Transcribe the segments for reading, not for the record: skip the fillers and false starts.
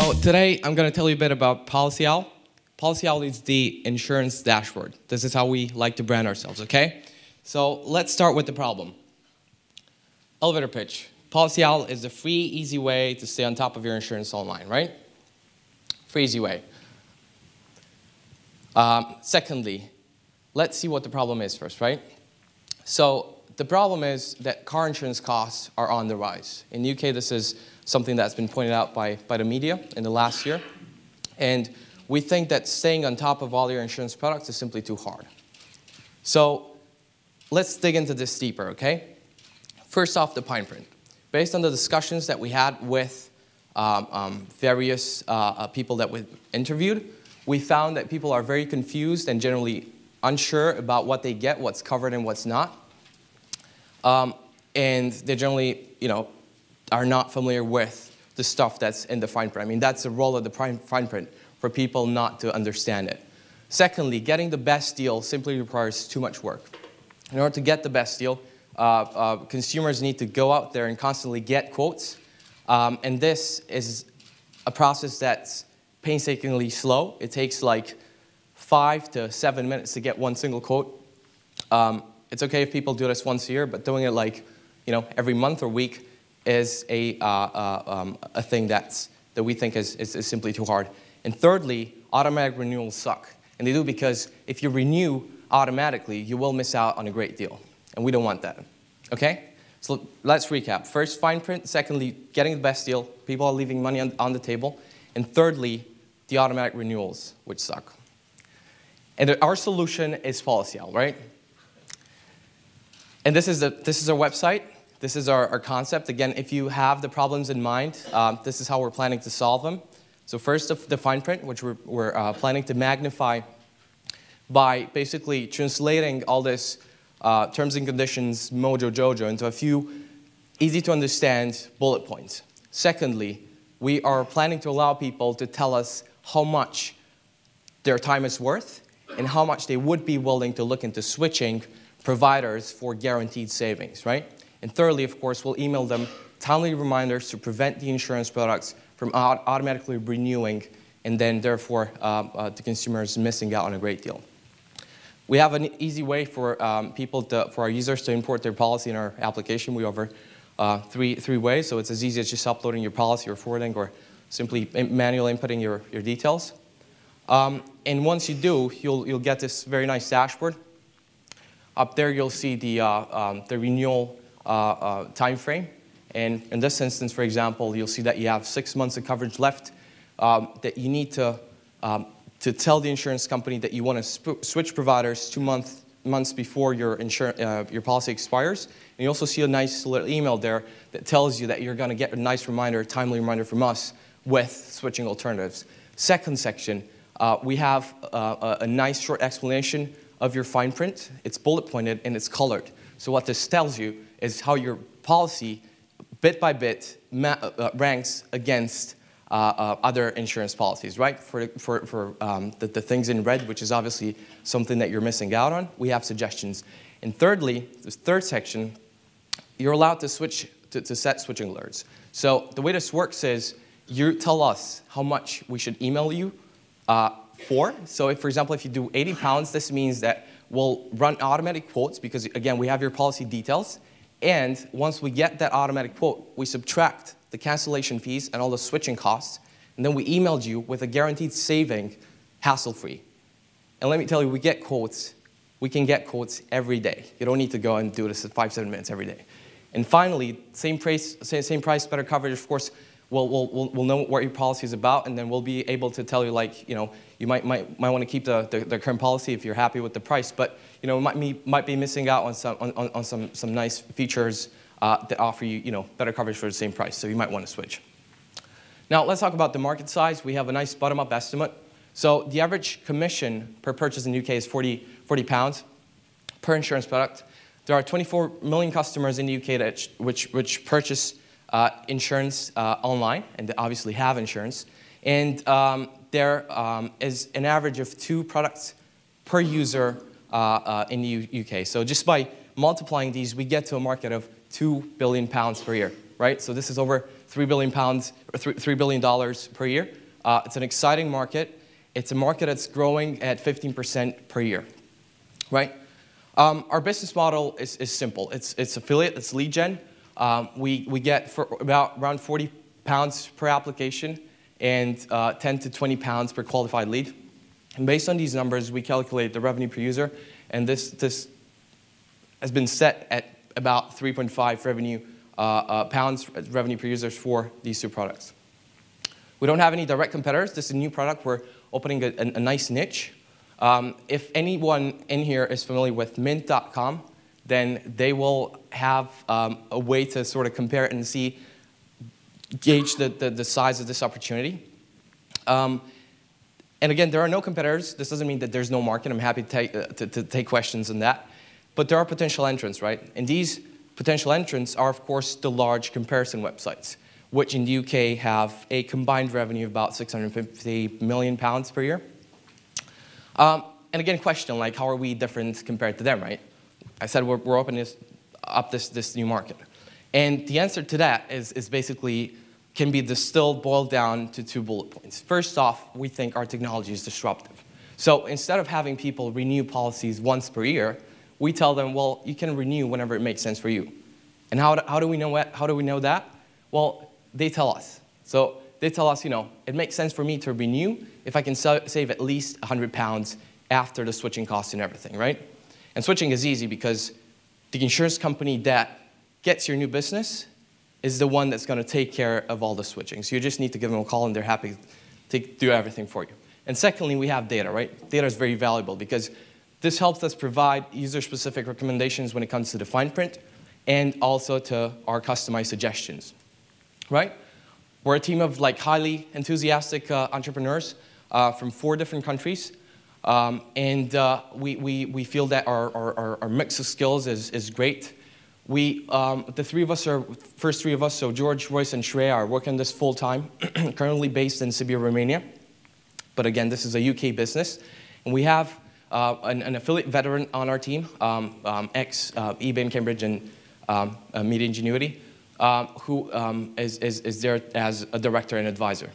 So today I'm going to tell you a bit about Policy Owl. Policy Owl is the insurance dashboard. This is how we like to brand ourselves, okay? So let's start with the problem. Elevator pitch. Policy Owl is a free, easy way to stay on top of your insurance online, right? Free, easy way. Secondly, let's see what the problem is first, right? So the problem is that car insurance costs are on the rise. In the UK, this is something that's been pointed out by the media in the last year. And we think that staying on top of all your insurance products is simply too hard. So let's dig into this deeper, okay? First off, the fine print. Based on the discussions that we had with various people that we interviewed, we found that people are very confused and generally unsure about what they get, what's covered and what's not. And they generally, are not familiar with the stuff that's in the fine print. I mean, that's the role of the fine print, for people not to understand it. Secondly, getting the best deal simply requires too much work. In order to get the best deal, consumers need to go out there and constantly get quotes. And this is a process that's painstakingly slow. It takes like 5 to 7 minutes to get one single quote. It's okay if people do this once a year, but doing it like, every month or week is a thing that we think is simply too hard. And thirdly, automatic renewals suck. And they do because if you renew automatically, you will miss out on a great deal. And we don't want that. Okay? So let's recap. First, fine print. Secondly, getting the best deal. People are leaving money on the table. And thirdly, the automatic renewals, which suck. And our solution is Policy Owl, right? And this is our website. This is our concept. Again, if you have the problems in mind, this is how we're planning to solve them. So first, the fine print, which we're planning to magnify by basically translating all this terms and conditions, mojo jojo, into a few easy-to-understand bullet points. Secondly, we are planning to allow people to tell us how much their time is worth and how much they would be willing to look into switching providers for guaranteed savings, right? And thirdly, of course, we'll email them timely reminders to prevent the insurance products from automatically renewing and then, therefore, the consumers missing out on a great deal. We have an easy way for for our users to import their policy in our application. We offer three ways. So it's as easy as just uploading your policy or forwarding or simply manually inputting your details. And once you do, you'll get this very nice dashboard. Up there, you'll see the renewal time frame. And in this instance, for example, you'll see that you have 6 months of coverage left, that you need to tell the insurance company that you want to switch providers 2 months before your policy expires. And you also see a nice little email there that tells you that you're going to get a nice reminder, timely reminder from us with switching alternatives. Second section, we have a nice short explanation of your fine print. It's bullet pointed and it's colored. So what this tells you is how your policy, bit by bit, ranks against other insurance policies, right? For the things in red, which is obviously something that you're missing out on, we have suggestions. And thirdly, this third section, you're allowed to set switching alerts. So the way this works is you tell us how much we should email you for. So if, for example, if you do £80, this means that we'll run automatic quotes because, again, we have your policy details. And once we get that automatic quote, we subtract the cancellation fees and all the switching costs, and then we emailed you with a guaranteed saving, hassle-free. And let me tell you, we can get quotes every day. You don't need to go and do this at 5-7 minutes every day. And finally, same price, better coverage. Of course, we'll know what your policy is about, and then we'll be able to tell you, like, you might want to keep the current policy if you're happy with the price, but might be missing out on some nice features that offer you better coverage for the same price. So you might want to switch. Now let's talk about the market size. We have a nice bottom-up estimate. So the average commission per purchase in the UK is £40 per insurance product. There are 24 million customers in the UK which purchase insurance online and obviously have insurance. And there is an average of 2 products per user in the UK. So just by multiplying these, we get to a market of £2 billion per year, right? So this is over £3 billion, $3 billion per year. It's an exciting market. It's a market that's growing at 15% per year, right? Our business model is simple. It's affiliate, it's lead gen. We get for around £40 per application and 10 to 20 pounds per qualified lead. And based on these numbers, we calculate the revenue per user, and this has been set at about 3.5 pounds revenue per user for these two products. We don't have any direct competitors. This is a new product. We're opening a nice niche. If anyone in here is familiar with mint.com, then they will have a way to sort of compare it and gauge the size of this opportunity. And again, there are no competitors. This doesn't mean that there's no market. I'm happy to take questions on that. But there are potential entrants, right? And these potential entrants are, of course, the large comparison websites, which in the UK have a combined revenue of about £650 million per year. And again, question, like, how are we different compared to them, right? I said we're opening up this new market. And the answer to that is basically can be distilled, boiled down to 2 bullet points. First off, we think our technology is disruptive. So instead of having people renew policies once per year, we tell them, well, you can renew whenever it makes sense for you. And how do we know that? Well, they tell us. So they tell us, it makes sense for me to renew if I can save at least £100 after the switching costs and everything, right? And switching is easy because the insurance company that gets your new business is the one that's going to take care of all the switching. So you just need to give them a call, and they're happy to do everything for you. And secondly, we have data, right? Data is very valuable because this helps us provide user-specific recommendations when it comes to the fine print and also to our customized suggestions, right? We're a team of highly enthusiastic entrepreneurs from 4 different countries. And we feel that our mix of skills is great. The first three of us, so George, Royce, and Shreya, are working this full-time, currently based in Sibiu, Romania. But again, this is a UK business. And we have an affiliate veteran on our team, ex-eBay and Cambridge and Media Ingenuity, who is there as a director and advisor.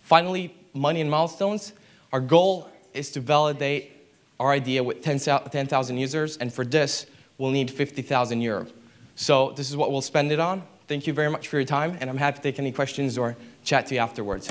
Finally, money and milestones. Our goal is to validate our idea with 10,000 users, and for this, we'll need €50,000. So this is what we'll spend it on. Thank you very much for your time, and I'm happy to take any questions or chat to you afterwards.